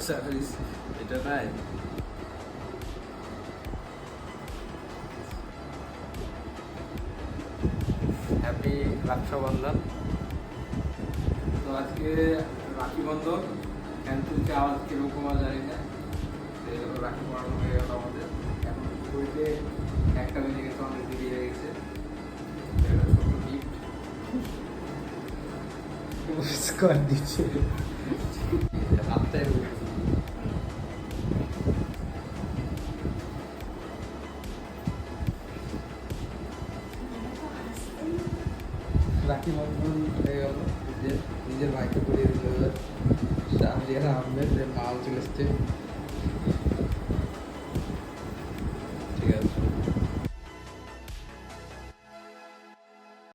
এটা নাই। হ্যাপি রক্ষাবন্ধন। তো আজকে রাখি বন্ধন, কিন্তু আওয়াজ কিরকম জানি না। রাখি পড়ানো হয়ে গেল আমাদের। এখন ঘুরতে 1টা বেজে গেছে, অনেক দেরি হয়ে গেছে। ছোট গিফট দিচ্ছে হাতটাই রাখি বন্ধন হয়ে গেল। নিজের ভাইকে পড়িয়ে দিল শাহরিয়ার আহমেদ, মাল চলে এসছে।